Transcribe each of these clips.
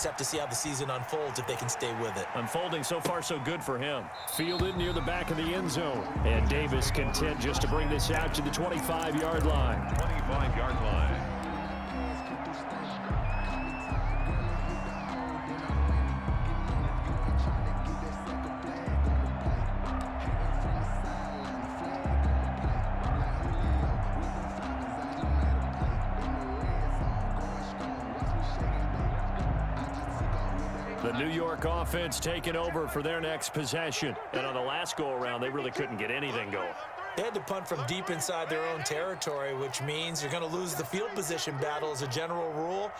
Have to see how the season unfolds if they can stay with it. Unfolding so far so good for him. Fielded near the back of the end zone. And Davis content just to bring this out to the 25-yard line. 25-yard line. The New York offense taking over for their next possession. And on the last go-around, they really couldn't get anything going. They had to punt from deep inside their own territory, which means you're going to lose the field position battle as a general rule.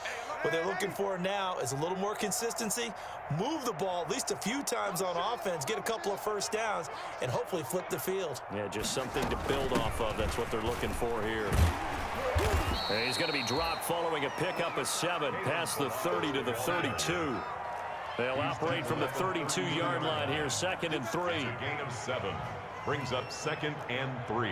What they're looking for now is a little more consistency, move the ball at least a few times on offense, get a couple of first downs, and hopefully flip the field. Yeah, just something to build off of. That's what they're looking for here. And he's going to be dropped following a pickup of 7 past the 30 to the 32. They'll operate from the 32-yard line here, 2nd and 3. A gain of 7 brings up 2nd and 3.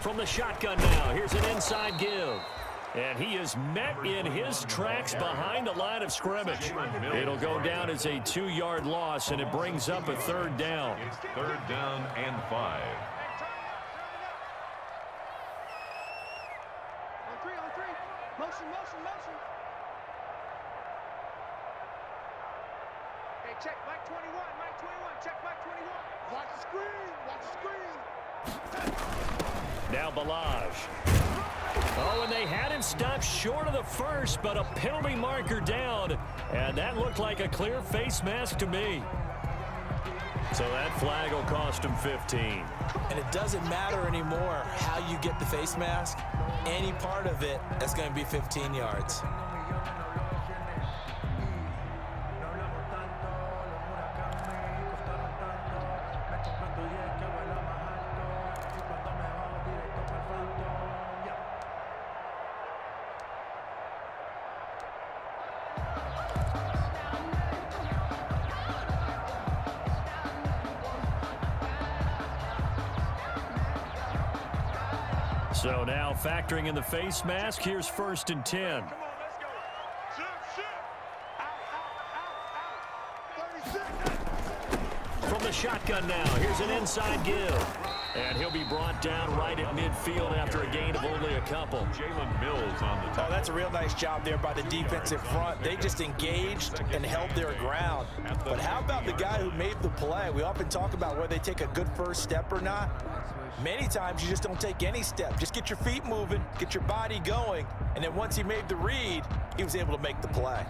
From the shotgun now, here's an inside give. And he is met in his tracks behind the line of scrimmage. It'll go down as a 2-yard loss, and it brings up a 3rd down. It's 3rd down and 5. On 3. Motion. Hey, check Mike 21. Check Mike 21. Watch the screen. Now Balaj. Oh, and they had him stopped short of the first, but a penalty marker down. And that looked like a clear face mask to me. So that flag will cost him 15. And it doesn't matter anymore how you get the face mask. Any part of it, that's going to be 15 yards. So now factoring in the face mask, here's 1st and 10. From the shotgun now, here's an inside give. And he'll be brought down right at midfield after a gain of only a couple. Jalen Mills on the top. Oh, that's a real nice job there by the defensive front. They just engaged and held their ground. But how about the guy who made the play? We often talk about whether they take a good first step or not. Many times you just don't take any step. Just get your feet moving, get your body going, and then once he made the read, he was able to make the play.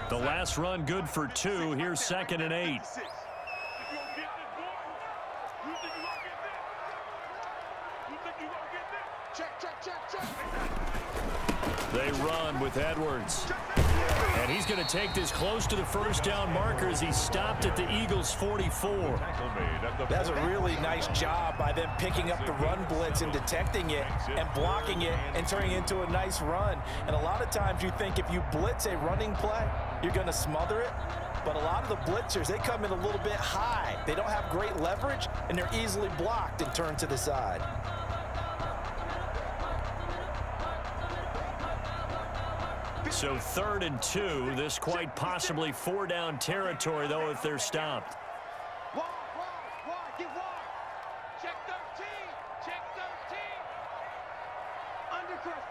The last run good for 2. Here's 2nd and 8. They run with Edwards. And he's going to take this close to the first down marker as he stopped at the Eagles' 44. That's a really nice job by them picking up the run blitz and detecting it and blocking it and turning it into a nice run. And a lot of times you think if you blitz a running play, you're going to smother it. But a lot of the blitzers, they come in a little bit high. They don't have great leverage, and they're easily blocked and turned to the side. So 3rd and 2. This quite possibly 4-down territory, though, if they're stopped. Wide, get wide. Check 13. Check 13. Undercrunch.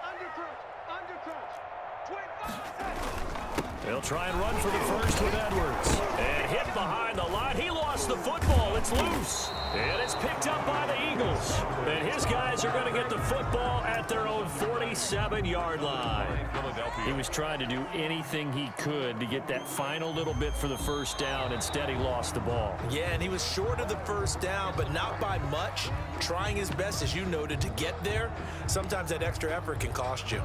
They'll try and run for the first with Edwards. And hit behind the line. He lost the football. It's loose. And it's picked up by the Eagles. And his guys are going to get the football at their own 47-yard line. He was trying to do anything he could to get that final little bit for the first down. Instead, he lost the ball. Yeah, and he was short of the first down, but not by much. Trying his best, as you noted, to get there. Sometimes that extra effort can cost you.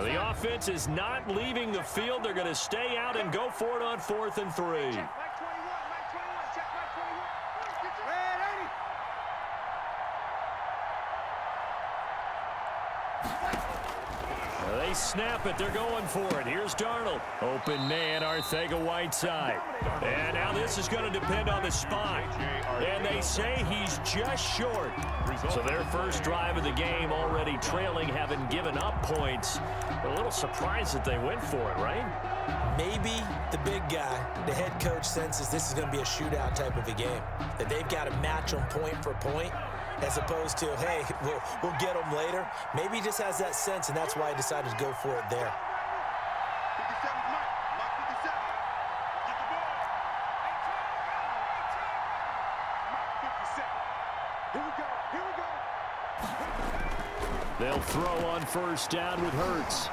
The offense is not leaving the field. They're going to stay out and go for it on 4th and 3. Check, Mike 21, Mike 21, check, Mike 21. Get your red 80. They snap it. They're going for it. Here's Darnold. Open man, Arcega-Whiteside. And now this is going to depend on the spot. And they say he's just short. So their first drive of the game already trailing, having given up points. A little surprised that they went for it, right? Maybe the big guy, the head coach, senses this is going to be a shootout type of a game. That they've got to match them point for point, as opposed to, hey, we'll get them later. Maybe he just has that sense, and that's why he decided to go for it there. 57's Mike. Mike 57. Get the ball. 18. Mike 57. Here we go. Here we go. They'll throw on first down with Hurts.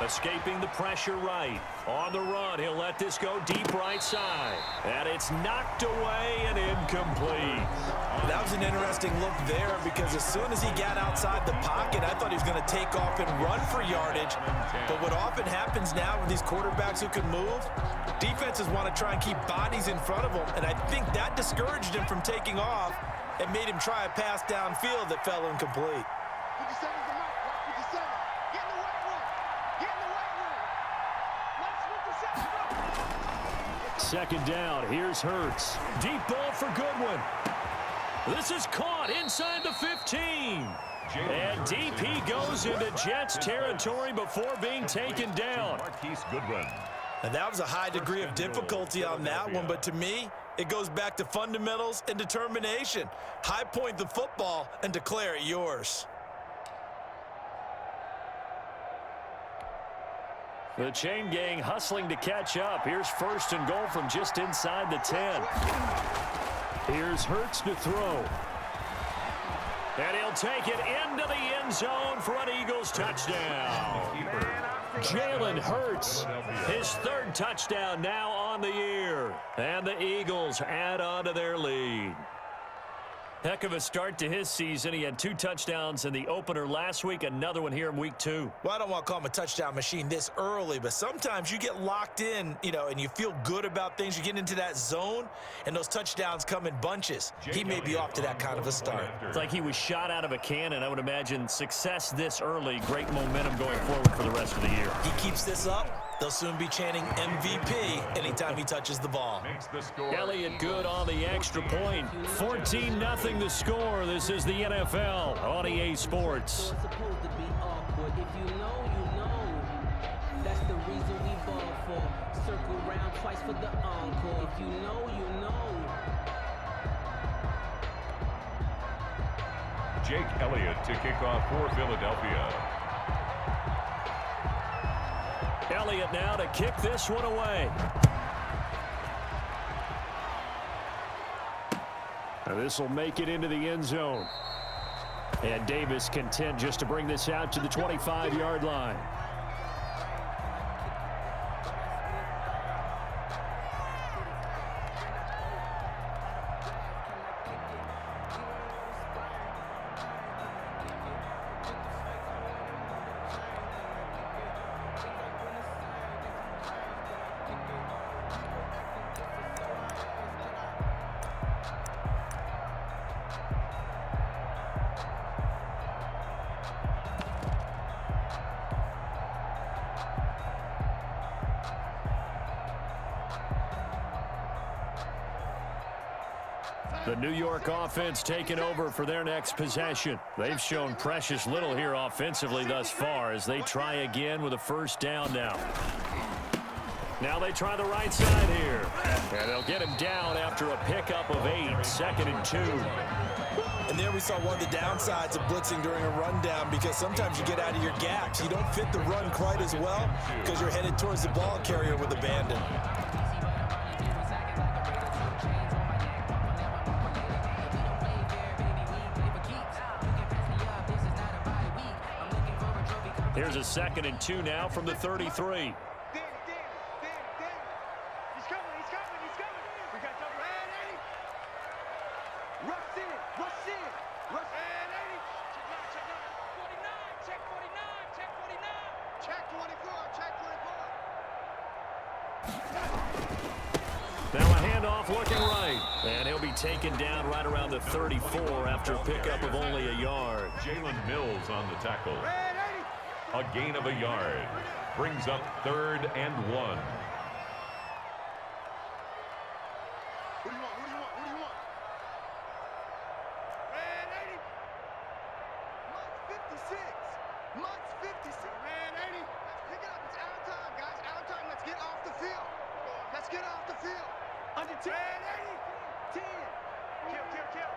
Escaping the pressure right. On the run, he'll let this go deep right side. And it's knocked away and incomplete. That was an interesting look there, because as soon as he got outside the pocket, I thought he was going to take off and run for yardage. But what often happens now with these quarterbacks who can move, defenses want to try and keep bodies in front of them. And I think that discouraged him from taking off and made him try a pass downfield that fell incomplete. 57's the Mike. Mike 57. Get in the white room. Get in the white room. Mike 57. Second down. Here's Hurts. Deep ball for Goodwin. This is caught inside the 15. And deep he goes into Jets territory before being taken down. And that was a high degree of difficulty on that one, but to me, it goes back to fundamentals and determination. High point the football and declare it yours. The chain gang hustling to catch up. Here's first and goal from just inside the 10. Here's Hurts to throw. And he'll take it into the end zone for an Eagles touchdown. Jalen Hurts, his third touchdown now on the year. And the Eagles add on to their lead. Heck of a start to his season. He had 2 touchdowns in the opener last week, another one here in week 2. Well, I don't want to call him a touchdown machine this early, but sometimes you get locked in, and you feel good about things. You get into that zone, and those touchdowns come in bunches. He may be off to that kind of a start. It's like he was shot out of a cannon. I would imagine success this early, great momentum going forward for the rest of the year. He keeps this up, they'll soon be chanting MVP anytime he touches the ball. Elliott good on the extra point. 14-0 the score. This is the NFL on EA Sports. It's supposed to be awkward. If you know, you know. That's the reason we ball for. Circle round twice for the encore. If you know, you know. Jake Elliott to kick off for Philadelphia. Elliott now to kick this one away. This will make it into the end zone. And Davis content just to bring this out to the 25-yard line. The New York offense taking over for their next possession. They've shown precious little here offensively thus far as they try again with a first down now. Now they try the right side here. And they'll get him down after a pickup of 8, 2nd and 2. And there we saw one of the downsides of blitzing during a rundown, because sometimes you get out of your gaps. You don't fit the run quite as well because you're headed towards the ball carrier with abandon. Here's a 2nd and 2 now from the 33. Now a handoff looking right. And he'll be taken down right around the 34 after a pickup of only a yard. Jalen Mills on the tackle. A gain of a yard. Brings up 3rd and 1. Who do you want? Who do you want? Who do you want? Man 80. Months 56. Months 56. Man 80. Let's pick it up. It's out of time, guys. Out of time. Let's get off the field. Let's get off the field. Under 10. Man 80. 10. Kill.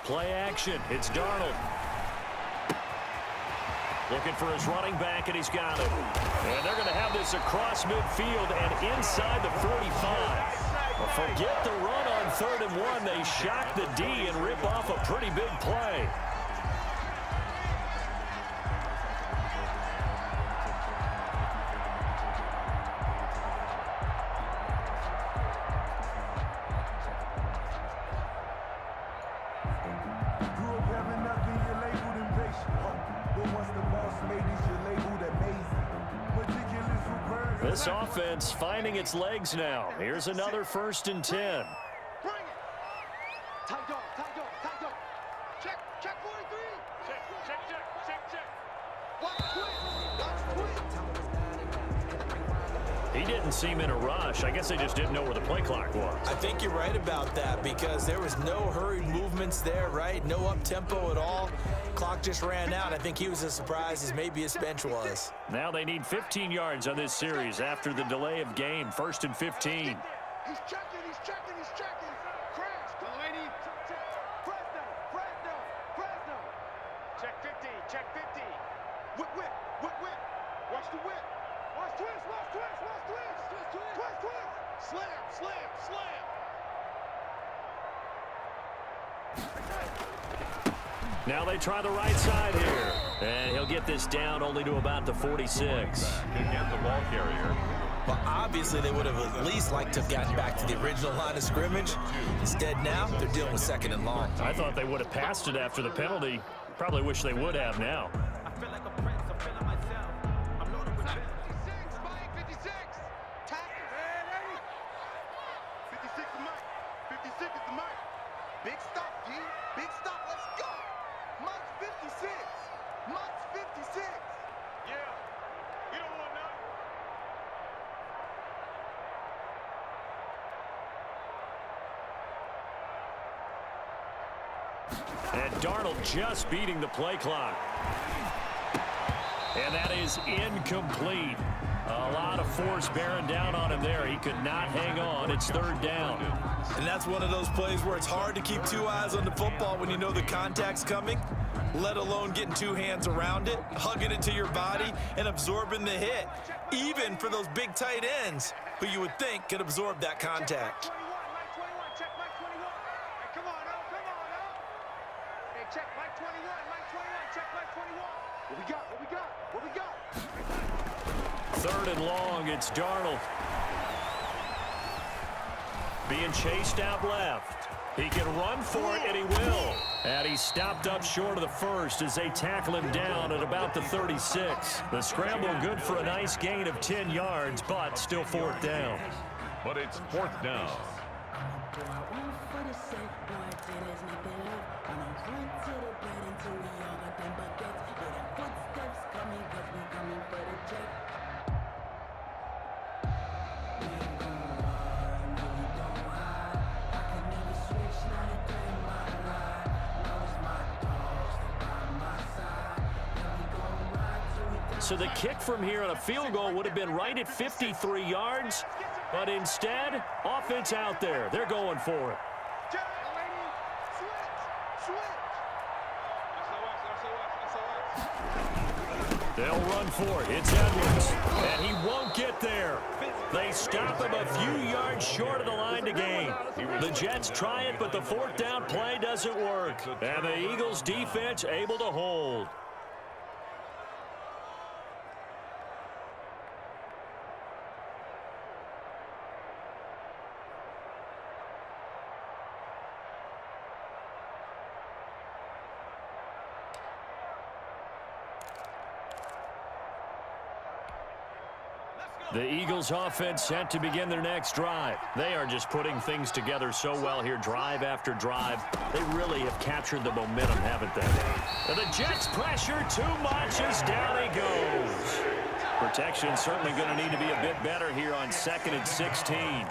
Play action. It's Darnold. Looking for his running back, and he's got it. And they're going to have this across midfield and inside the 45. Well, forget the run on 3rd and 1. They shock the D and rip off a pretty big play. This offense finding its legs now. Here's another 1st and 10. Bring it. Tight dog, tight dog, tight dog. Check 43. Check. Watch twist. He didn't seem in a rush. I guess they just didn't know where the play clock was. I think you're right about that, because there was no hurried movements there, right? No up-tempo at all. Clock just ran out. I think he was as surprised as maybe his bench was. Now they need 15 yards on this series after the delay of game. 1st and 15. He's checking. Crash. Go, lady. Fresno. Check 50. Whip. Watch the whip. Watch twist. Slam. Now they try the right side here. And he'll get this down only to about the 46. Again, the ball carrier. Well, obviously they would have at least liked to have gotten back to the original line of scrimmage. Instead now, they're dealing with 2nd and long. I thought they would have passed it after the penalty. Probably wish they would have now. I feel like a prince. I'm feeling myself. I'm loaded with 56, Mike. 56. Tackle. Man, 80. 56 is Mike. 56 is the Mike. Big stop, G. Big stop. Let's go. Mike's 56. Mike's 56. Yeah. You don't want none. And Darnold just beating the play clock. And that is incomplete. A lot of force bearing down on him there. He could not hang on. It's 3rd down. And that's one of those plays where it's hard to keep 2 eyes on the football when you know the contact's coming, let alone getting 2 hands around it, hugging it to your body, and absorbing the hit, even for those big tight ends who you would think could absorb that contact. Check Mike 21. Hey, come on now. Hey, check Mike 21. Check Mike 21. What we got? 3rd and long, it's Darnold. Being chased out left. He can run for it, and he will. And he's stopped up short of the 1st as they tackle him down at about the 36. The scramble good for a nice gain of 10 yards, but still 4th down. But it's 4th down. So the kick from here on a field goal would have been right at 53 yards. But instead, offense out there. They're going for it. They'll run for it. It's Edwards. And he won't get there. They stop him a few yards short of the line to gain. The Jets try it, but the fourth down play doesn't work. And the Eagles defense able to hold. The Eagles offense set to begin their next drive. They are just putting things together so well here, drive after drive. They really have captured the momentum, haven't they? And the Jets pressure too much as down he goes. Protection certainly going to need to be a bit better here on 2nd and 16.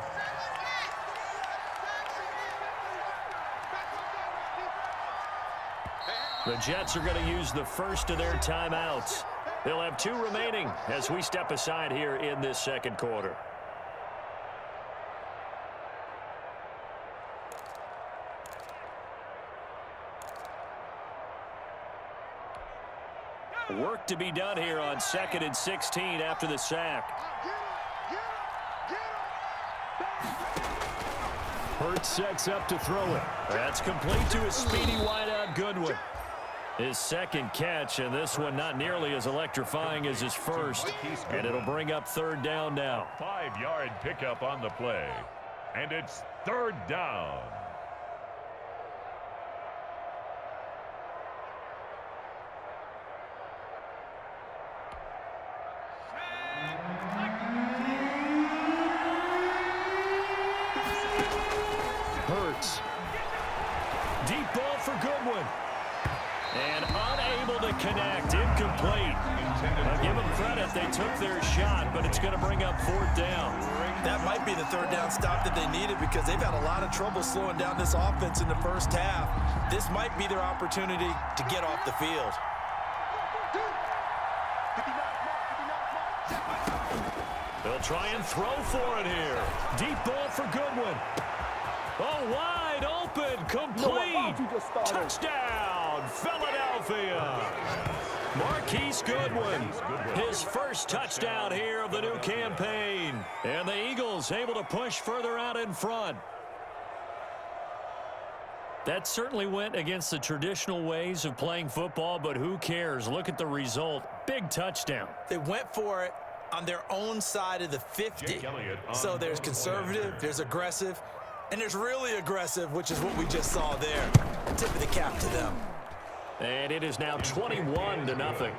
The Jets are going to use the first of their timeouts. They'll have 2 remaining as we step aside here in this second quarter. Work to be done here on 2nd and 16 after the sack. Hurts sets up to throw it. That's complete to his speedy wideout Goodwin. His second catch, and this one not nearly as electrifying as his first. And it'll bring up 3rd down now. 5-yard pickup on the play. And it's 3rd down. Hurts. Deep ball for Goodwin. And unable to connect. Incomplete. I'll give them credit. They took their shot, but it's going to bring up 4th down. That might be the 3rd down stop that they needed because they've had a lot of trouble slowing down this offense in the first half. This might be their opportunity to get off the field. They'll try and throw for it here. Deep ball for Goodwin. Oh, wide open. Complete. Touchdown, Philadelphia. Marquise Goodwin, his first touchdown here of the new campaign. And the Eagles able to push further out in front. That certainly went against the traditional ways of playing football, but who cares? Look at the result. Big touchdown. They went for it on their own side of the 50. So there's conservative, there's aggressive, and there's really aggressive, which is what we just saw there. Tip of the cap to them. And it is now 21-0.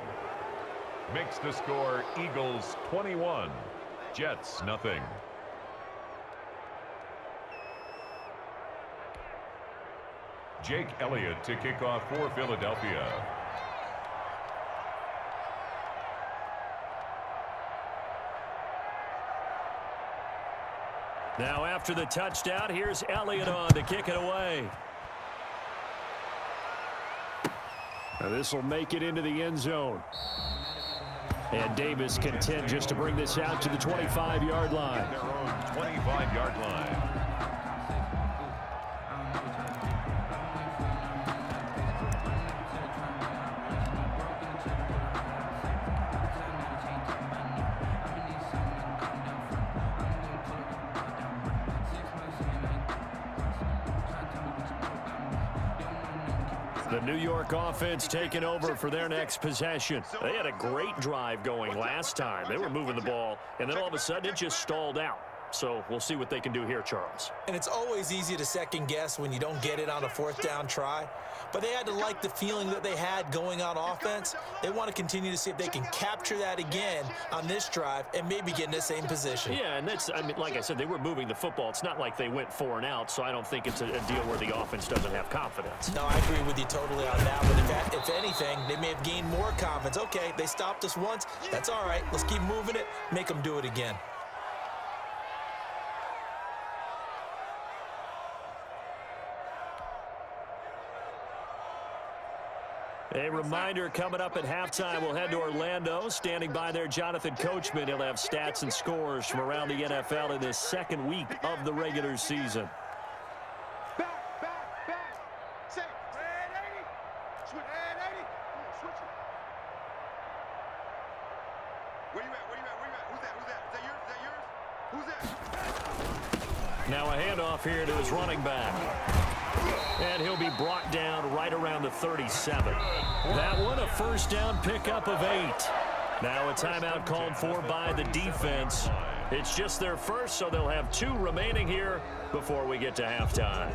Makes the score Eagles 21, Jets nothing. Jake Elliott to kick off for Philadelphia. Now after the touchdown, here's Elliott on to kick it away. Now this will make it into the end zone. And Davis content just to bring this out to the 25-yard line. Their own 25-yard line. The New York offense taking over for their next possession. They had a great drive going last time. They were moving the ball, and then all of a sudden it just stalled out. So we'll see what they can do here, Charles. And it's always easy to second guess when you don't get it on a 4th down try. But they had to like the feeling that they had going on offense. They want to continue to see if they can capture that again on this drive and maybe get in the same position. Yeah, and that's, I mean, like I said, they were moving the football. It's not like they went 4 and out, so I don't think it's a deal where the offense doesn't have confidence. No, I agree with you totally on that one. If anything, they may have gained more confidence. Okay, they stopped us once. That's all right. Let's keep moving it. Make them do it again. A reminder coming up at halftime, we'll head to Orlando. Standing by there, Jonathan Coachman. He'll have stats and scores from around the NFL in this second week of the regular season. Back. Say, red 80. Switch, red 80. Switch it. Where you at? Who's that? Is that yours? Who's that? Now a handoff here to his running back. And he'll be brought down right around the 37. That one, a first down pickup of 8. Now a timeout called for by the defense. It's just their first, so they'll have 2 remaining here before we get to halftime.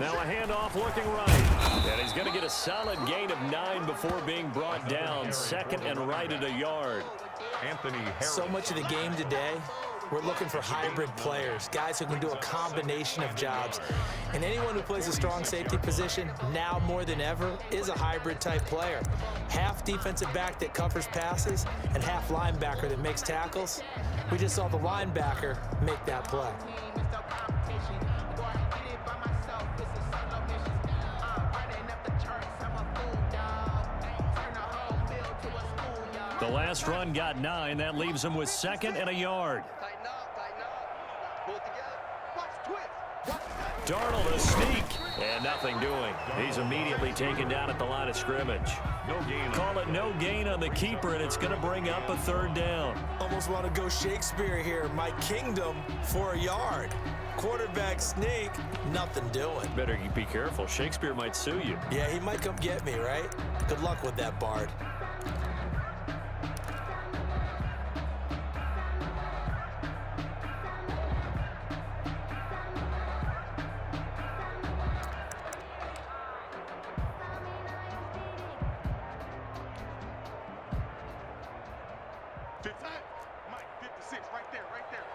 Now a handoff looking right. And he's going to get a solid gain of 9 before being brought down. Second and right at a yard. Anthony Harris. So much of the game today, we're looking for hybrid players, guys who can do a combination of jobs. And anyone who plays a strong safety position, now more than ever, is a hybrid type player. Half defensive back that covers passes and half linebacker that makes tackles. We just saw the linebacker make that play. The last run got 9. That leaves him with second and a yard. Tighten up. Pull it together. Watch twist. Darnold a sneak. And nothing doing. He's immediately taken down at the line of scrimmage. No gain. Call it no gain on the keeper, and it's going to bring up a third down. Almost want to go Shakespeare here. My kingdom for a yard. Quarterback sneak, nothing doing. Better be careful. Shakespeare might sue you. Yeah, he might come get me, right? Good luck with that, Bard. Mike, 56, right there,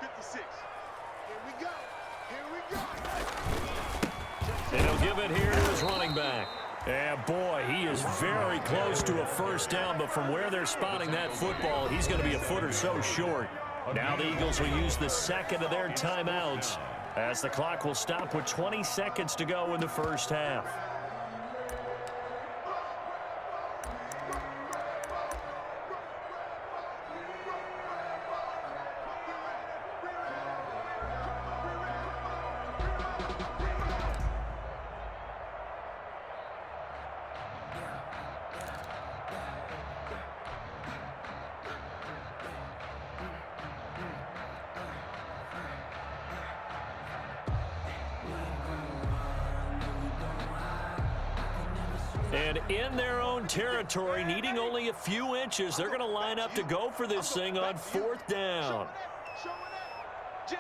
56. Here we go. And he'll give it here to his running back. And boy, he is very close to a first down, but from where they're spotting that football, he's going to be a foot or so short. Now the Eagles will use the second of their timeouts as the clock will stop with 20 seconds to go in the first half. And in their own territory, needing only a few inches, they're going to line up to go for this thing on 4th down. Jim.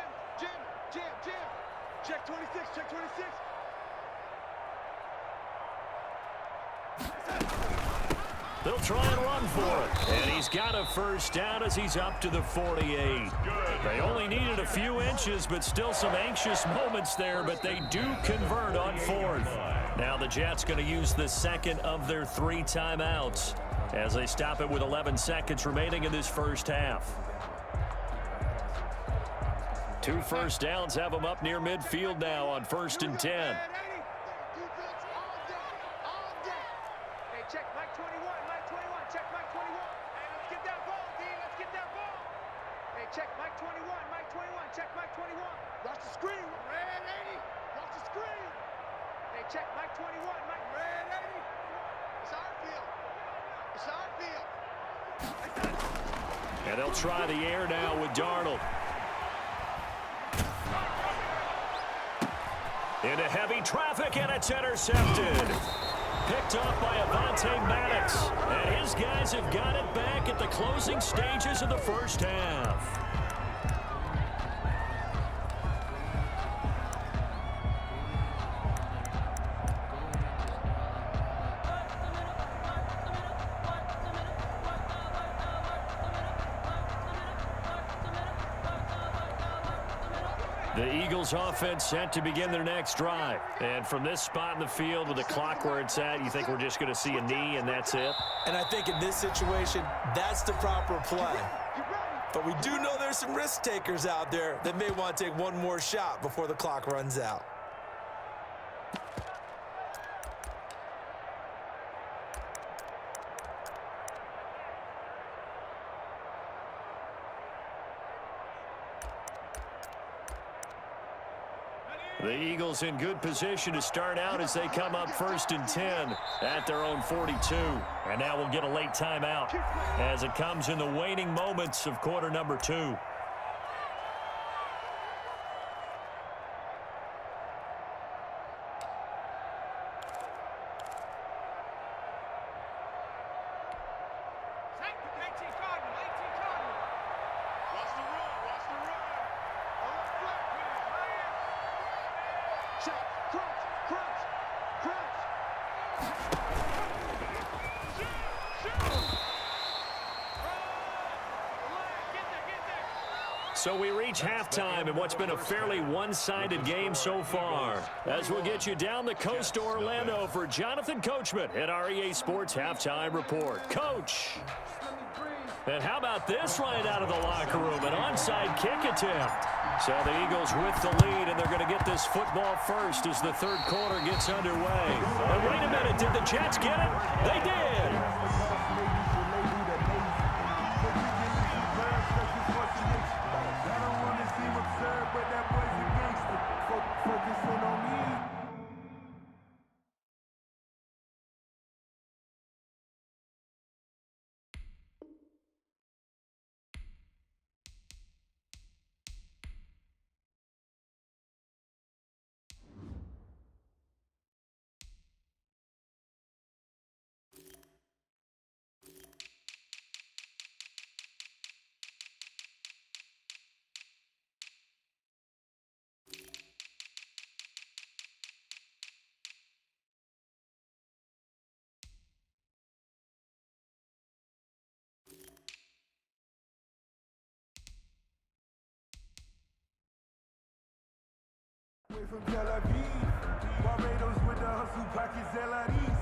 Check 26, check 26. They'll try and run for it. And he's got a first down as he's up to the 48. They only needed a few inches, but still some anxious moments there, but they do convert on 4th. Now the Jets going to use the second of their 3 timeouts as they stop it with 11 seconds remaining in this first half. 2 first downs have them up near midfield now on 1st and 10. Check Mike 21, check Mike 21. Hey, let's get that ball, D, let's get that ball. Hey, check Mike 21, check Mike 21. Watch the screen, red 80. Watch the screen. Hey, check Mike 21, red 80. It's our field. It's our field. And they'll try the air now with Darnold. Into heavy traffic, and it's intercepted. Picked off by Avonte Maddox. And his guys have got it back at the closing stages of the first half. The Eagles offense set to begin their next drive. And from this spot in the field with the clock where it's at, you think we're just going to see a knee and that's it? And I think in this situation, that's the proper play. But we do know there's some risk takers out there that may want to take one more shot before the clock runs out. The Eagles in good position to start out as they come up 1st and 10 at their own 42. And now we'll get a late timeout as it comes in the waning moments of quarter number 2. So we reach halftime in what's been a fairly one-sided game so far. As we'll get you down the coast to Orlando for Jonathan Coachman at our EA Sports Halftime Report. Coach! And how about this right out of the locker room? An onside kick attempt. So the Eagles with the lead, and they're going to get this football first as the third quarter gets underway. And wait a minute, did the Jets get it? They did! From Tel Aviv, Barbados with the hustle pockets, LIDs.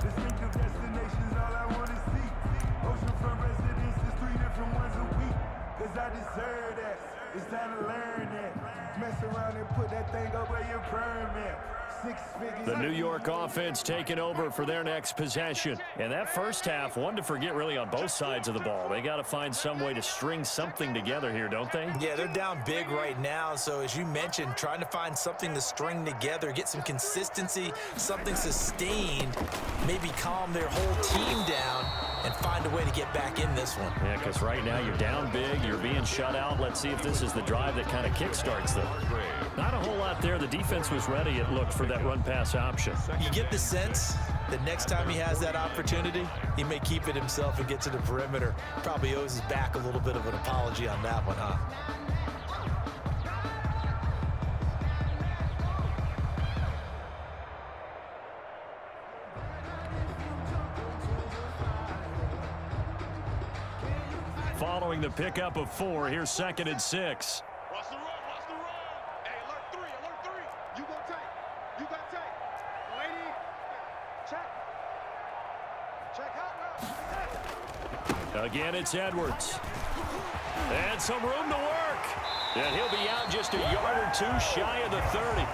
Distinctive destinations, all I want to see. Oceanfront residences, 3 different ones a week. Cause I deserve that. It's time to learn that. Mess around and put that thing up where your permit. 6 figures. The New York offense taking over for their next possession. And that first half, one to forget really on both sides of the ball. They got to find some way to string something together here, don't they? Yeah, they're down big right now. So as you mentioned, trying to find something to string together, get some consistency, something sustained, maybe calm their whole team down and find a way to get back in this one. Yeah, because right now you're down big, you're being shut out. Let's see if this is the drive that kind of kickstarts them. Not a whole lot there. The defense was ready, it looked, for that run-pass option. You get the sense that next time he has that opportunity, he may keep it himself and get to the perimeter. Probably owes his back a little bit of an apology on that one, huh? Following the pickup of 4, here's 2nd and 6. Watch the run, watch the run. Hey, alert 3, alert 3. You gon' take. You got take. Lady, check. Check out. Again, it's Edwards. And some room to work. And he'll be out just a yard or 2 shy of the 30.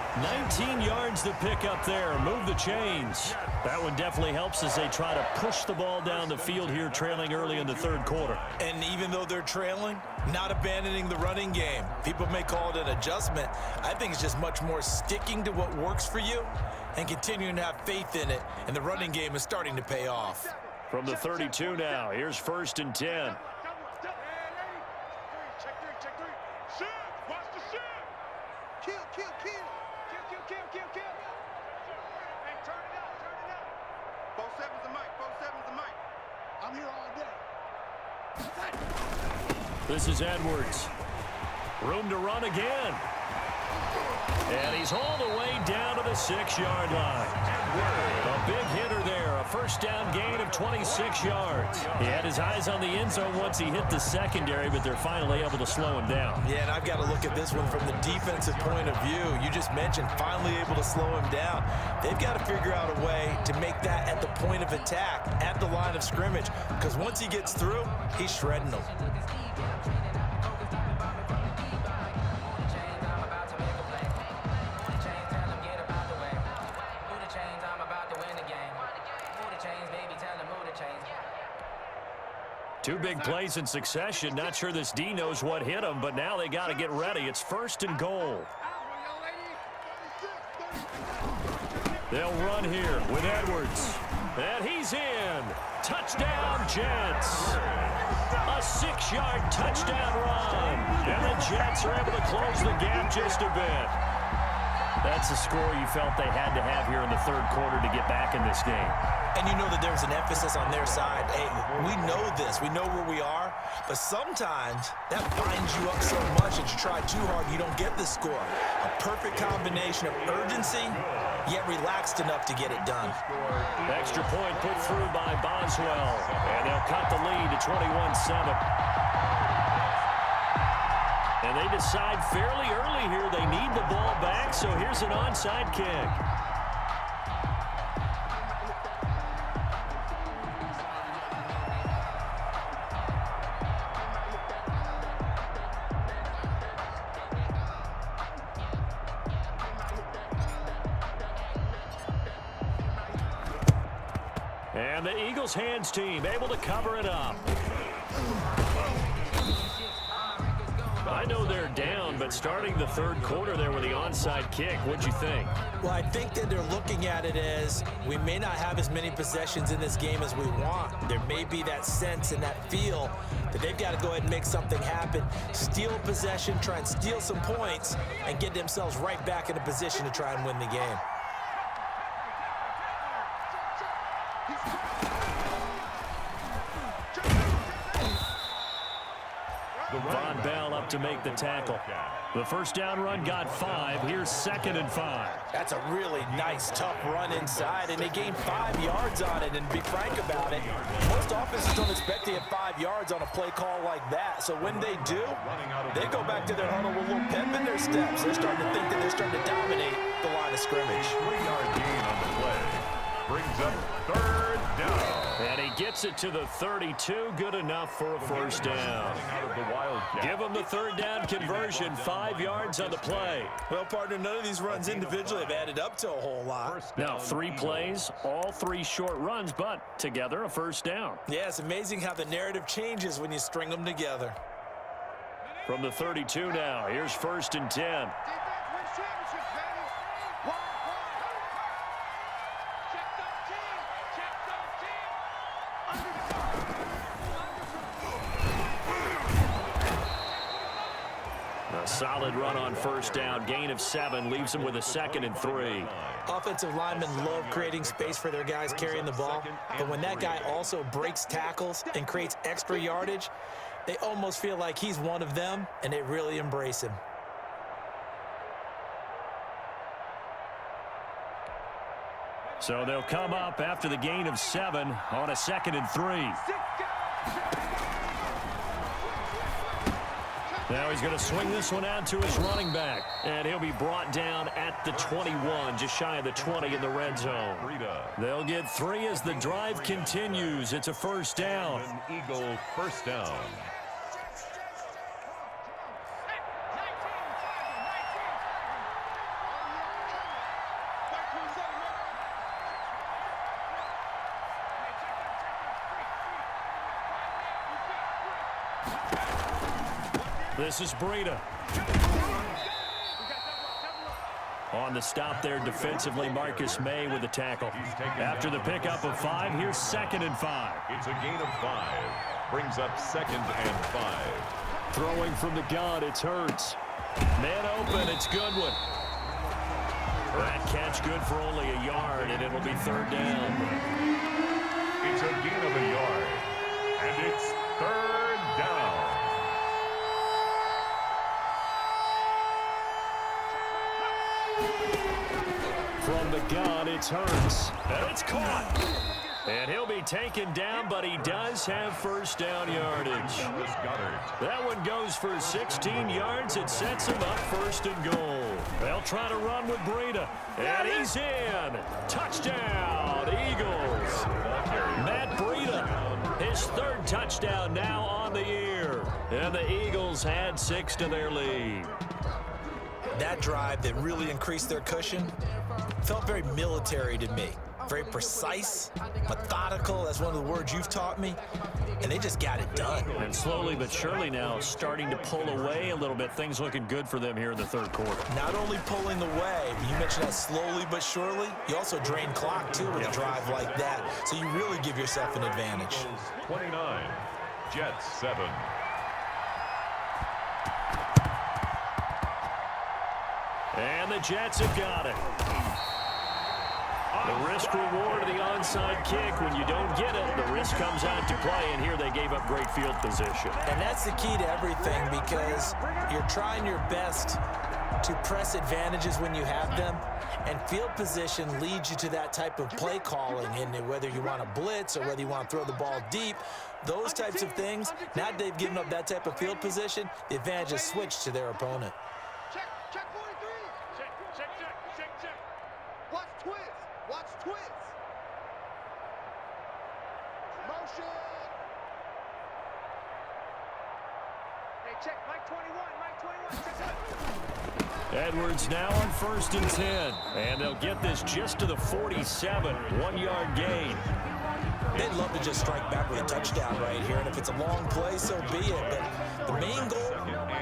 19 yards to pick up there. Move the chains. That one definitely helps as they try to push the ball down the field here, trailing early in the third quarter. And even though they're trailing, not abandoning the running game. People may call it an adjustment. I think it's just much more sticking to what works for you and continuing to have faith in it. And the running game is starting to pay off. From the 32 now, here's 1st and 10. This is Edwards. Room to run again. And he's all the way down to the 6-yard line. A big hitter there a first down gain of 26 yards. He had his eyes on the end zone once he hit the secondary, but they're finally able to slow him down. Yeah, and I've got to look at this one from the defensive point of view. You just mentioned finally able to slow him down. They've got to figure out a way to make that at the point of attack, at the line of scrimmage, because once he gets through, he's shredding them. Two big plays in succession. Not sure this D knows what hit him, but now they got to get ready. It's 1st and goal. They'll run here with Edwards. And he's in. Touchdown, Jets. A 6-yard touchdown run. And the Jets are able to close the gap just a bit. That's a score you felt they had to have here in the third quarter to get back in this game. And you know that there's an emphasis on their side. Hey, we know this. We know where we are. But sometimes that binds you up so much that you try too hard, you don't get the score. A perfect combination of urgency, yet relaxed enough to get it done. Extra point put through by Boswell. And they'll cut the lead to 21-7. And they decide fairly early here they need the ball back, so here's an onside kick. And the Eagles hands team able to cover it up. I know they're down, but starting the third quarter there with the onside kick, what'd you think? Well, I think that they're looking at it as we may not have as many possessions in this game as we want. There may be that sense and that feel that they've got to go ahead and make something happen, steal a possession, try and steal some points, and get themselves right back in a position to try and win the game. Von Bell up to make the tackle. The first down run got 5. Here's 2nd and 5. That's a really nice, tough run inside, and they gained 5 yards on it. And to be frank about it, most offenses don't expect to get 5 yards on a play call like that. So when they do, they go back to their huddle with a little pep in their steps. They're starting to think that they're starting to dominate the line of scrimmage. 3-yard gain on the play. Brings up 3rd down. And he gets it to the 32. Good enough for a first down. Give him the 3rd down conversion. 5 yards on the play. Well, partner, none of these runs individually have added up to a whole lot. Now 3 plays, all 3 short runs, but together a first down. Yeah, it's amazing how the narrative changes when you string them together. From the 32 now, here's 1st and 10. A solid run on first down. Gain of 7 leaves them with a 2nd and 3. Offensive linemen love creating space for their guys carrying the ball, but when that guy also breaks tackles and creates extra yardage, they almost feel like he's one of them, and they really embrace him. So they'll come up after the gain of 7 on a 2nd and 3. Now he's going to swing this one out to his running back. And he'll be brought down at the 21, just shy of the 20 in the red zone. They'll get 3 as the drive continues. It's a first down. An Eagle first down. This is Breida. On the stop there defensively, Marcus May with the tackle. After the pickup of 5, here's 2nd and 5. It's a gain of 5. Brings up 2nd and 5. Throwing from the gun, it's Hurts. Man open, it's Goodwin. That catch good for only a yard, and it'll be 3rd down. It's a gain of a yard. And it's 3rd down. From the gun, it's Hurts. And it's caught. And he'll be taken down, but he does have first down yardage. That one goes for 16 yards. It sets him up first and goal. They'll try to run with Breida. And he's in. Touchdown, Eagles. Matt Breida, his third touchdown now on the year. And the Eagles add 6 to their lead. That drive that really increased their cushion felt very military to me. Very precise, methodical. That's one of the words you've taught me. And they just got it done. And slowly but surely now starting to pull away a little bit. Things looking good for them here in the third quarter. Not only pulling away, you mentioned that slowly but surely. You also drain clock, too, with a drive like that. So you really give yourself an advantage. 29, Jets 7. And the Jets have got it. The risk reward of the onside kick. When you don't get it, the risk comes out to play, and here they gave up great field position. And that's the key to everything, because you're trying your best to press advantages when you have them, and field position leads you to that type of play calling, and whether you want to blitz or whether you want to throw the ball deep, those types of things. Now they've given up that type of field position, the advantage is switched to their opponent. Check 43. Check. Watch twist. Motion. Hey, check Mike 21. Check that. Edwards now on 1st and 10. And they'll get this just to the 47. 1-yard gain. They'd love to just strike back with a touchdown right here, and if it's a long play, so be it. But the main goal,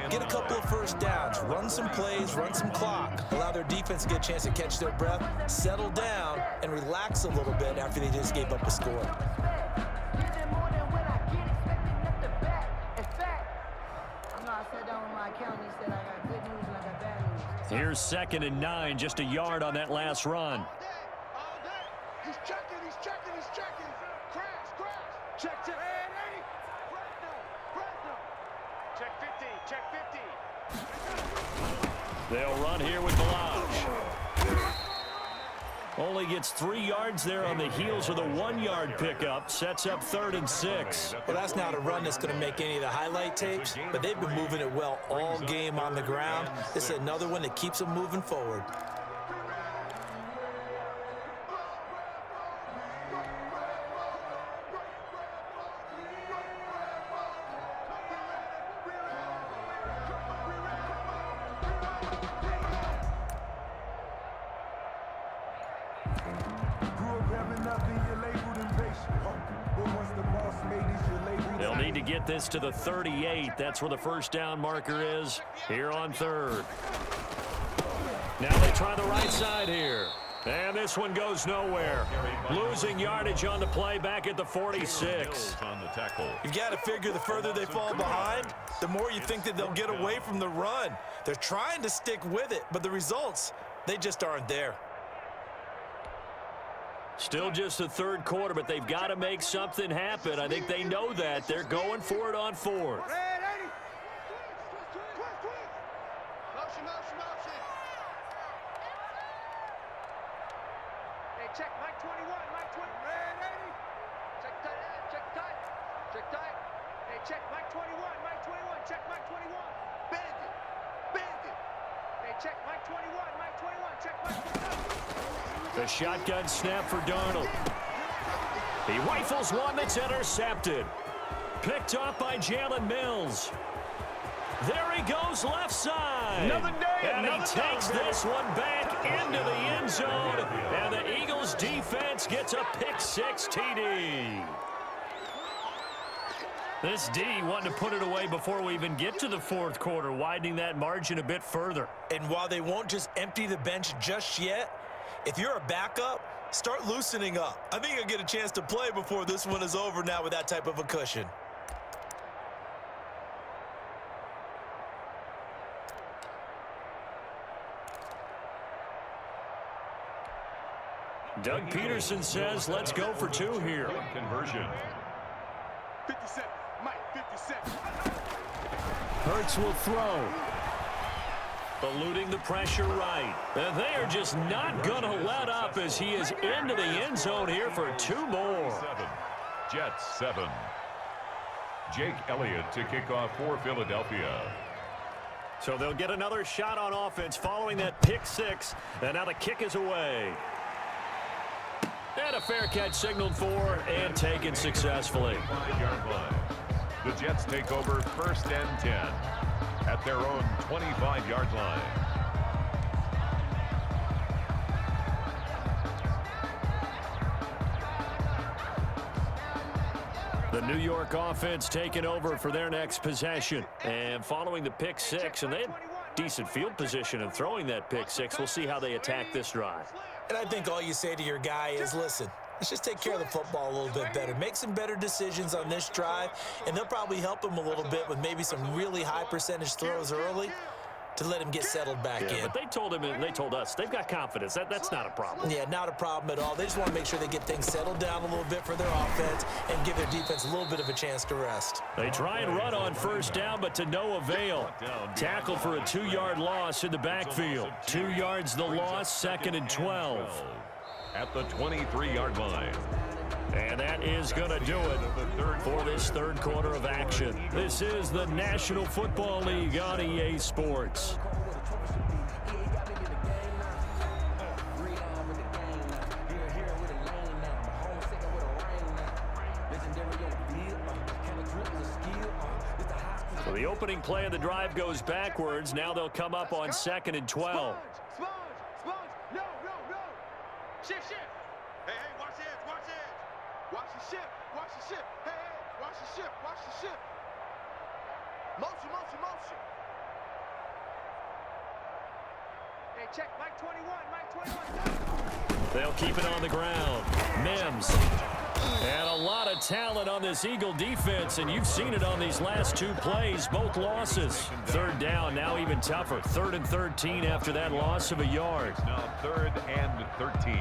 get a couple of first downs, run some plays, run some clock, allow their defense to get a chance to catch their breath, settle down, and relax a little bit after they just gave up a score. Here's 2nd and 9, just a yard on that last run. All day. He's checking. Crash. Check. Check 50. They'll run here with Balaj. Only gets 3 yards there on the heels of the 1-yard pickup. Sets up 3rd and 6. Well, that's not a run that's going to make any of the highlight tapes, but they've been moving it well all game on the ground. This is another one that keeps them moving forward. They'll need to get this to the 38. That's where the first down marker is here on 3rd. Now they try the right side here. And this one goes nowhere. Losing yardage on the play back at the 46. On the tackle. You've got to figure the further they fall behind, the more you think that they'll get away from the run. They're trying to stick with it, but the results, they just aren't there. Still just the 3rd quarter, but they've got to make something happen. I think they know that. They're going for it on 4th. Motion. Hey, check Mike 21. Check tight. Hey, check Mike 21. Check Mike 21. Bandit. Hey, check Mike 21. Check Mike 21. The shotgun snap for Darnold. He rifles one that's intercepted. Picked off by Jalen Mills. There he goes left side. Another day, and another he takes day. this one back into the end zone. And the Eagles defense gets a pick-6 TD. This D wanting to put it away before we even get to the 4th quarter, widening that margin a bit further. And while they won't just empty the bench just yet, if you're a backup, start loosening up. I think you'll get a chance to play before this one is over now with that type of a cushion. Doug Peterson says, let's go for 2 here. Conversion. 57. Mike, 57. Hurts will throw. Eluding the pressure right. And they are just not going to let up as he is into the end zone here for 2 more. 7. Jets 7. Jake Elliott to kick off for Philadelphia. So they'll get another shot on offense following that pick 6. And now the kick is away. And a fair catch signaled for and taken successfully. 5-yard line. The Jets take over 1st and 10 at their own 25-yard line. The New York offense taking over for their next possession. And following the pick 6, and they had decent field position in throwing that pick 6. We'll see how they attack this drive. And I think all you say to your guy is, listen, let's just take care of the football a little bit better. Make some better decisions on this drive, and they'll probably help him a little bit with maybe some really high percentage throws early to let him get settled back in. But they told him and they told us they've got confidence. That's not a problem. Yeah, not a problem at all. They just want to make sure they get things settled down a little bit for their offense and give their defense a little bit of a chance to rest. They try and run on 1st down, but to no avail. Tackle for a 2-yard loss in the backfield. 2 yards the loss, 2nd and 12. At the 23-yard line. And that is going to do it for this 3rd quarter of action. This is the National Football League on EA Sports. So the opening play of the drive goes backwards. Now they'll come up on 2nd and 12. Sponge, no. Shift. Hey, watch the edge. Watch the ship. Hey, watch the ship. Motion. Hey, check, Mike 21. They'll keep it on the ground. Mims. And a lot of talent on this Eagle defense, and you've seen it on these last 2 plays, both losses. 3rd down, now even tougher. 3rd and 13 after that loss of a yard. Now 3rd and 13.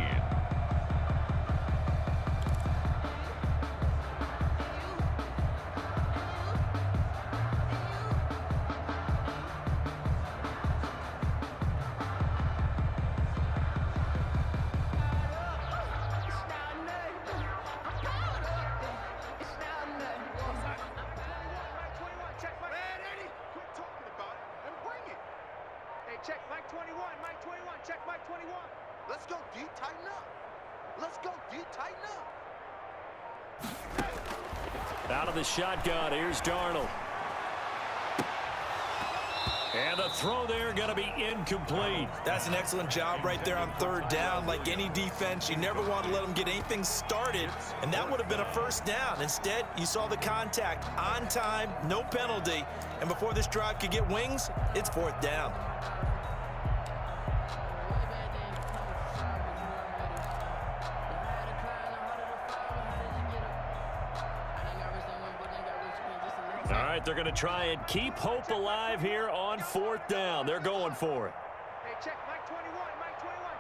Check Mike 21. Check Mike 21. Let's go deep, tighten up. Out of the shotgun, here's Darnold. And the throw there going to be incomplete. That's an excellent job right there on 3rd down. Like any defense, you never want to let them get anything started, and that would have been a 1st down. Instead, you saw the contact on time, no penalty, and before this drive could get wings, it's 4th down. All right, they're going to try and keep hope alive here on 4th down. They're going for it. Hey, check Mike 21.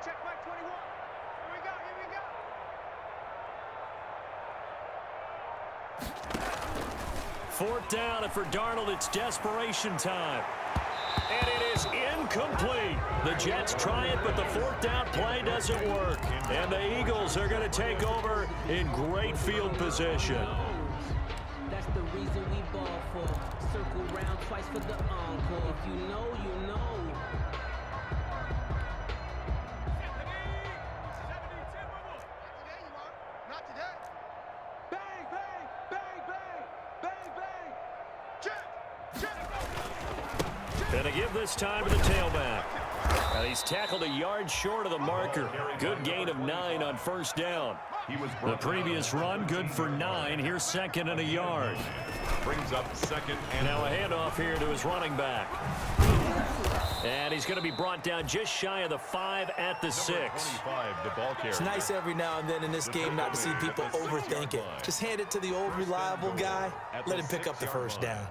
Check Mike 21. Here we go. 4th down, and for Darnold, it's desperation time. And it is incomplete. The Jets try it, but the 4th down play doesn't work. And the Eagles are going to take over in great field position. That's the reason we ball for. Circle round twice for the encore. If you know, you know. Not today. Bang. Check. And to give this time to the tailback. Now he's tackled a yard short of the marker. Good gain of 9 on 1st down. The previous run, good for 9. Here's 2nd and a yard. Brings up 2nd and now a handoff here to his running back. And he's going to be brought down just shy of the 5 at the 6. 25, the ball carrier. It's nice every now and then in this game not to see people overthink it. Just hand it to the old reliable guy. Let him pick up the 1st down.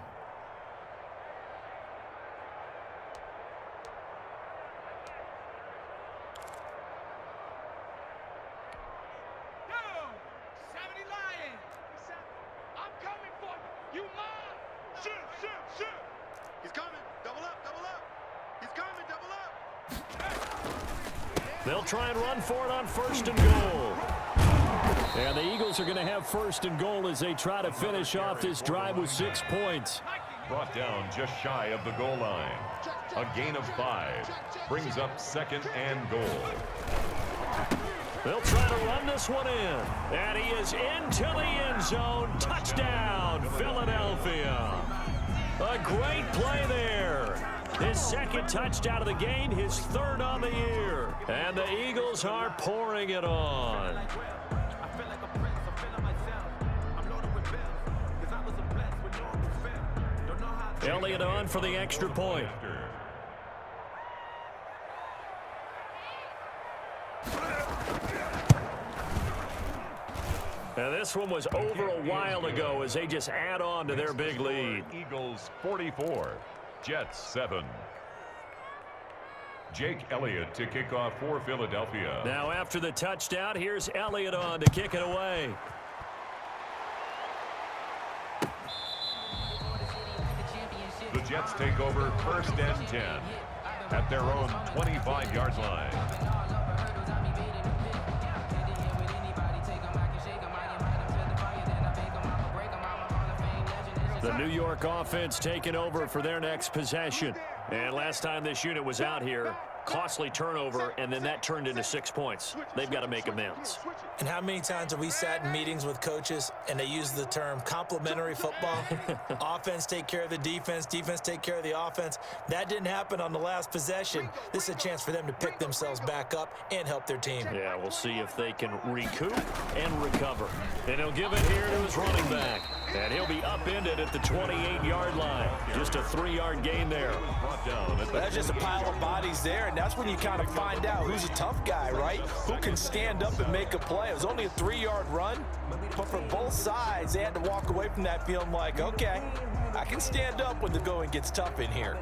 He's coming. Double up. He's coming, double up. They'll try and run for it on 1st and goal. And the Eagles are going to have 1st and goal as they try to finish off this drive with 6 points. Brought down just shy of the goal line. A gain of 5 brings up 2nd and goal. They'll try to run this one in. And he is into the end zone. Touchdown, Philadelphia. A great play there. His 2nd touchdown of the game, his 3rd on the year. And the Eagles are pouring it on. Elliott on for the extra point. And this one was over a while ago as they just add on to their big lead. Eagles 44, Jets 7. Jake Elliott to kick off for Philadelphia. Now after the touchdown, here's Elliott on to kick it away. The Jets take over 1st and 10 at their own 25-yard line. The New York offense taking over for their next possession. And last time this unit was out here, costly turnover, and then that turned into 6 points. They've got to make amends. And how many times have we sat in meetings with coaches and they use the term complementary football? Offense take care of the defense, defense take care of the offense. That didn't happen on the last possession. This is a chance for them to pick themselves back up and help their team. Yeah, we'll see if they can recoup and recover. And he'll give it here to his running back. And he'll be upended at the 28-yard line. Just a 3-yard gain there. That's just a pile of bodies there, and that's when you kind of find out who's a tough guy, right? Who can stand up and make a play. It was only a 3-yard run, but for both sides, they had to walk away from that feeling like, okay, I can stand up when the going gets tough in here.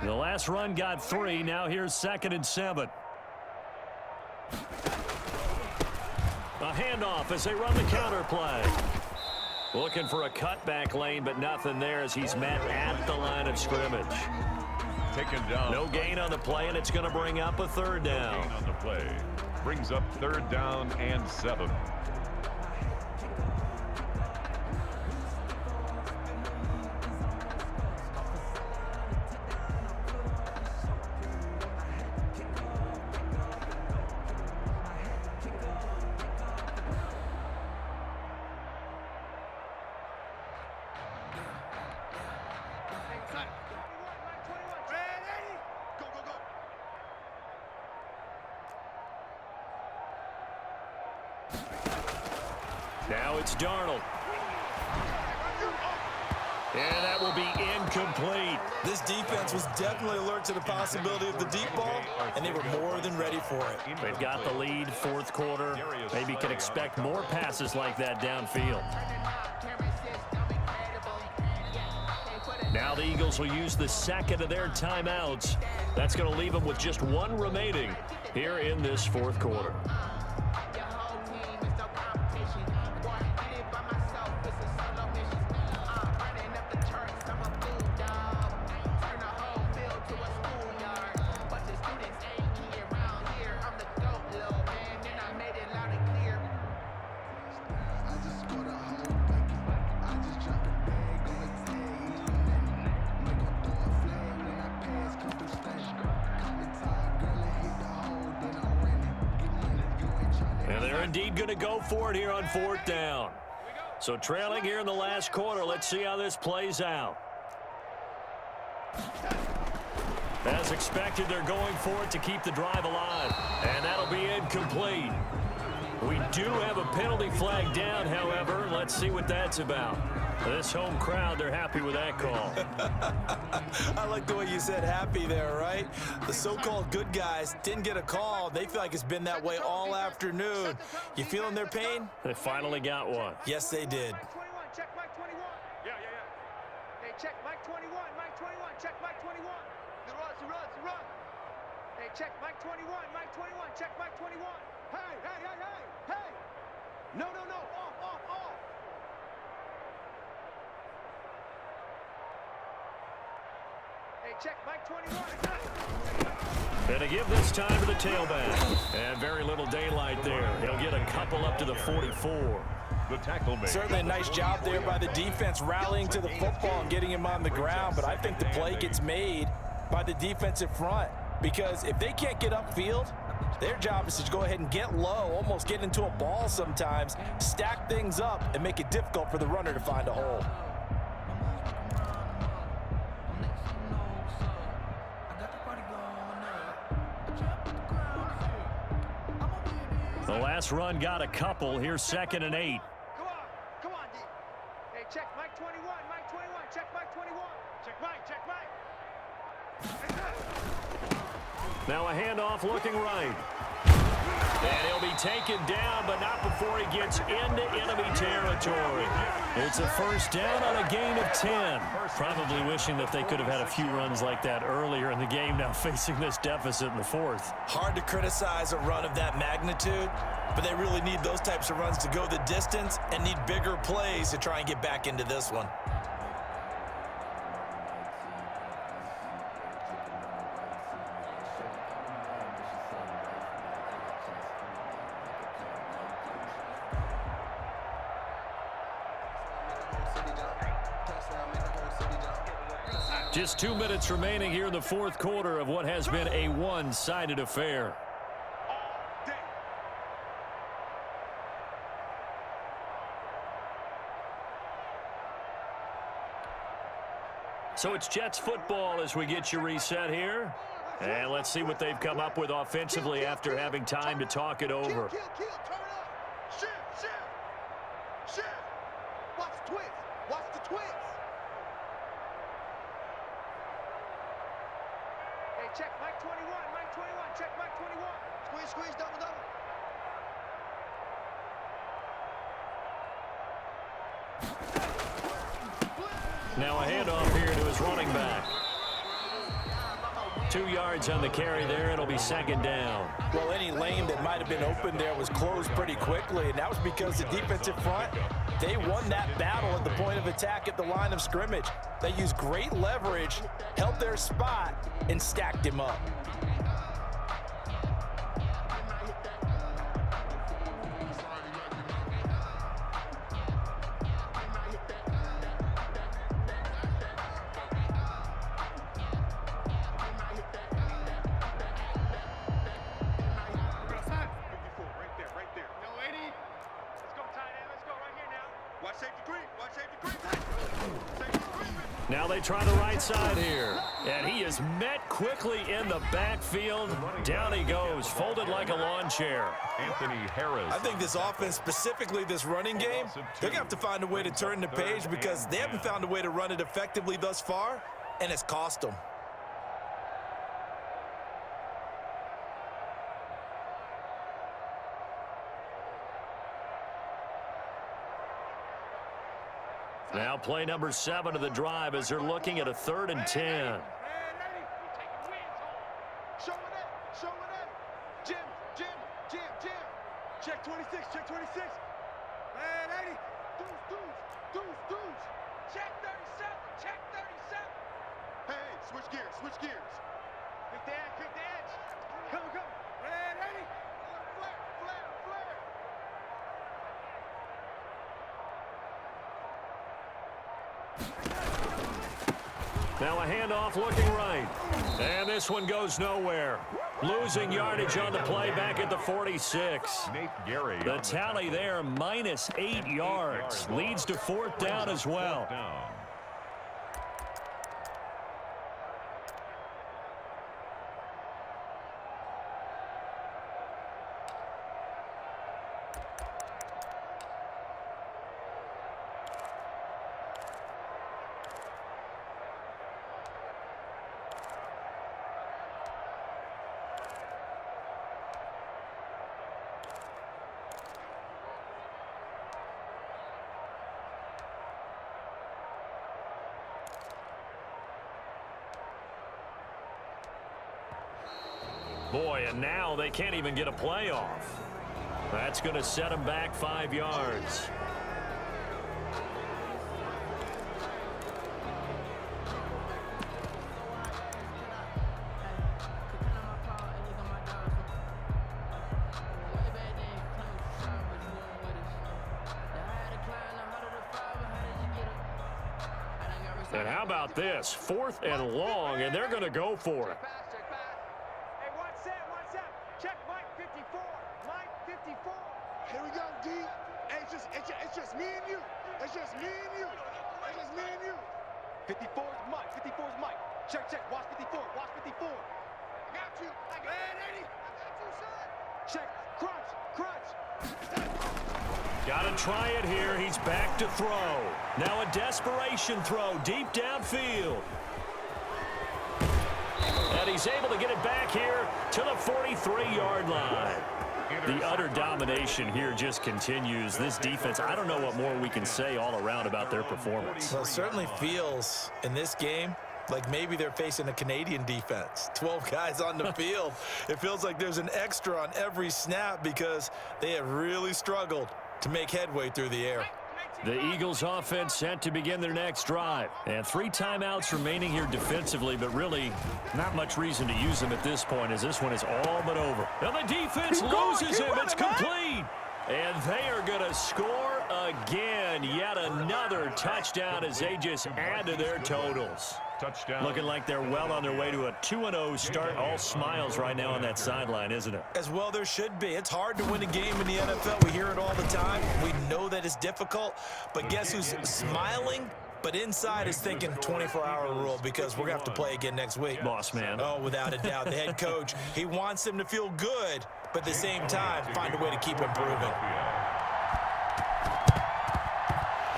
The last run got 3. Now here's 2nd and 7. A handoff as they run the counter play. Looking for a cutback lane, but nothing there as he's met at the line of scrimmage. Taken down. No gain on the play, and it's going to bring up a 3rd down. Gain on the play brings up 3rd down and 7. Now it's Darnold. And that will be incomplete. This defense was definitely alert to the possibility of the deep ball, and they were more than ready for it. They've got the lead, 4th quarter. Maybe can expect more passes like that downfield. Now the Eagles will use the 2nd of their timeouts. That's going to leave them with just 1 remaining here in this 4th quarter. Indeed going to go for it here on 4th down. So trailing here in the last quarter. Let's see how this plays out. As expected, they're going for it to keep the drive alive. And that'll be incomplete. We do have a penalty flag down, however. Let's see what that's about. This home crowd, they're happy with that call. I like the way you said happy there, right? The so-called good guys didn't get a call. They feel like it's been that way all afternoon. You feeling their pain? They finally got one. Yes, they did. Check Mike 21. Yeah. Hey, check Mike 21. Mike 21. check Mike 21. The run. Hey, check Mike 21, check Mike 21. Hey. No, off. Hey, check Mike 21. And to give this time to the tailback. And very little daylight there. He'll get a couple up to the 44. The tackle made. Certainly a nice job there by the defense rallying to the football and getting him on the ground, but I think the play gets made by the defensive front because if they can't get upfield, their job is to go ahead and get low, almost get into a ball sometimes, stack things up, and make it difficult for the runner to find a hole. The last run got a couple. Here's 2nd and 8. Come on, D. Hey, check Mike 21, check Mike 21. Check Mike. Now a handoff looking right. And he'll be taken down, but not before he gets into enemy territory. It's a first down on a gain of 10. Probably wishing that they could have had a few runs like that earlier in the game, now facing this deficit in the 4th. Hard to criticize a run of that magnitude, but they really need those types of runs to go the distance and need bigger plays to try and get back into this one. Just 2 minutes remaining here in the 4th quarter of what has been a one-sided affair. So it's Jets football as we get you reset here. And let's see what they've come up with offensively after having time to talk it over. Kill, turn up. Shift. Watch the twist. Hey, check Mike 21, check Mike 21. Squeeze, double. Now a handoff here to his running back. 2 yards on the carry there. It'll be 2nd down. Well, any lane that might have been open there was closed pretty quickly, and that was because the defensive front, they won that battle at the point of attack at the line of scrimmage. They used great leverage, held their spot, and stacked him up. Now they try the right side here. And he is met quickly in the backfield. Down he goes, folded like a lawn chair. Anthony Harris. I think this offense, specifically this running game, they're going to have to find a way to turn the page because they haven't found a way to run it effectively thus far, and it's cost them. Now play number 7 of the drive as they're looking at a 3rd and 10. Show it up. Jim. Check 26. Man, 80. Deuce. Check 37. Hey, switch gears. Quick the edge. Come. Man, 80. Flare. Now a handoff looking right. And this one goes nowhere. Losing yardage on the play back at the 46. Nate Gary. The tally there, minus 8 yards. Leads to 4th down as well. Boy, and now they can't even get a play off. That's going to set them back 5 yards. And how about this? 4th and long, and they're going to go for it. Hey, one set. Check Mike 54. Mike 54. Here we go, D. Hey, it's just me and you. It's just me and you. It's just me and you. 54 is Mike. 54 is Mike. Check. Watch 54. Watch 54. I got you. I got you, son. Check. Crunch. Got to try it here. He's back to throw. Now a desperation throw deep downfield. And he's able to get it back here to the 43-yard line. The utter domination here just continues. This defense, I don't know what more we can say all around about their performance. Well, it certainly feels in this game like maybe they're facing a Canadian defense. 12 guys on the field. It feels like there's an extra on every snap because they have really struggled to make headway through the air. The Eagles offense set to begin their next drive. And 3 timeouts remaining here defensively, but really not much reason to use them at this point as this one is all but over. And the defense loses him. It's complete. And they are going to score again. Yet another touchdown as they just add to their totals. Touchdown. Looking like they're well on their way to a 2-0 start. All smiles right now on that sideline, isn't it? As well there should be. It's hard to win a game in the NFL. We hear it all the time. We know that it's difficult. But guess who's smiling? But inside is thinking 24-hour rule because we're going to have to play again next week. Boss man. Oh, without a doubt. The head coach, he wants them to feel good, but at the same time, find a way to keep improving.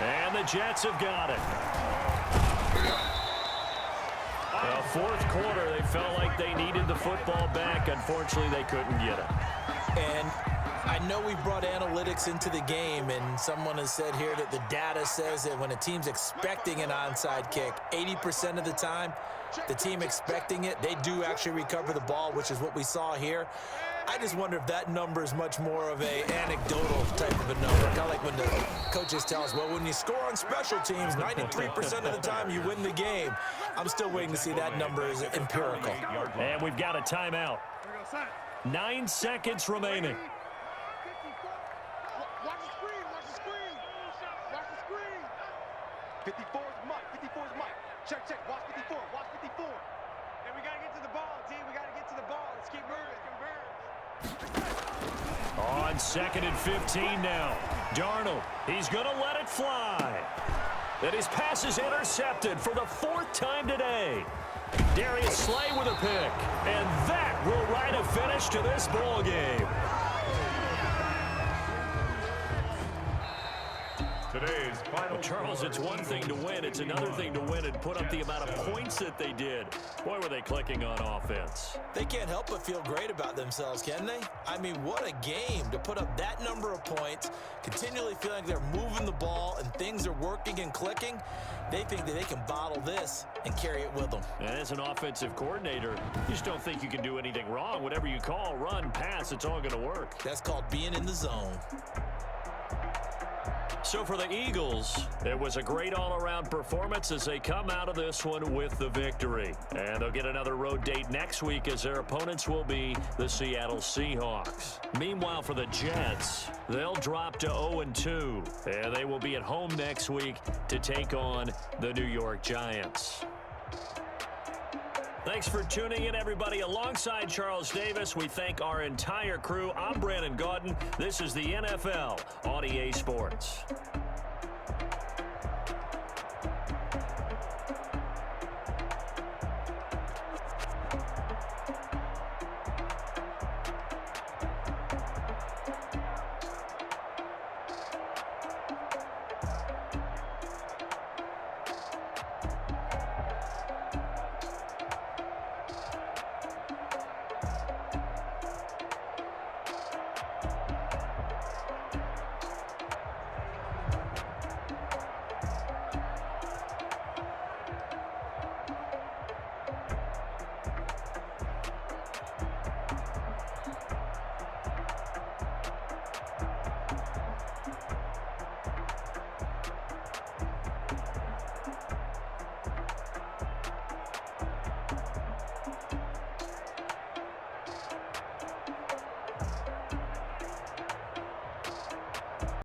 And the Jets have got it. Fourth quarter, they felt like they needed the football back. Unfortunately, they couldn't get it. And I know we brought analytics into the game, and someone has said here that the data says that when a team's expecting an onside kick, 80% of the time, the team expecting it, they do actually recover the ball, which is what we saw here. I just wonder if that number is much more of a anecdotal type of a number. Kind of like when the coaches tell us, well, when you score on special teams, 93% of the time you win the game. I'm still waiting to see that number is empirical. And we've got a timeout. 9 seconds remaining. Watch the screen. Watch the screen. 54 is Mike. 54 is Mike. Check. Watch 54. Watch 54. And we got to get to the ball, team. We got to get to the ball. Let's keep moving. On 2nd and 15 now. Darnold, he's going to let it fly. And his pass is intercepted for the 4th time today. Darius Slay with a pick. And that will write a finish to this ball game. Today's final. Well, Charles, it's one thing to win. It's another thing to win and put up the amount of points that they did. Boy, were they clicking on offense. They can't help but feel great about themselves, can they? I mean, what a game to put up that number of points, continually feeling like they're moving the ball and things are working and clicking. They think that they can bottle this and carry it with them. And as an offensive coordinator, you just don't think you can do anything wrong. Whatever you call, run, pass, it's all going to work. That's called being in the zone. So for the Eagles, it was a great all-around performance as they come out of this one with the victory. And they'll get another road date next week as their opponents will be the Seattle Seahawks. Meanwhile, for the Jets, they'll drop to 0-2, and they will be at home next week to take on the New York Giants. Thanks for tuning in, everybody. Alongside Charles Davis, we thank our entire crew. I'm Brandon Gaudin. This is the NFL on EA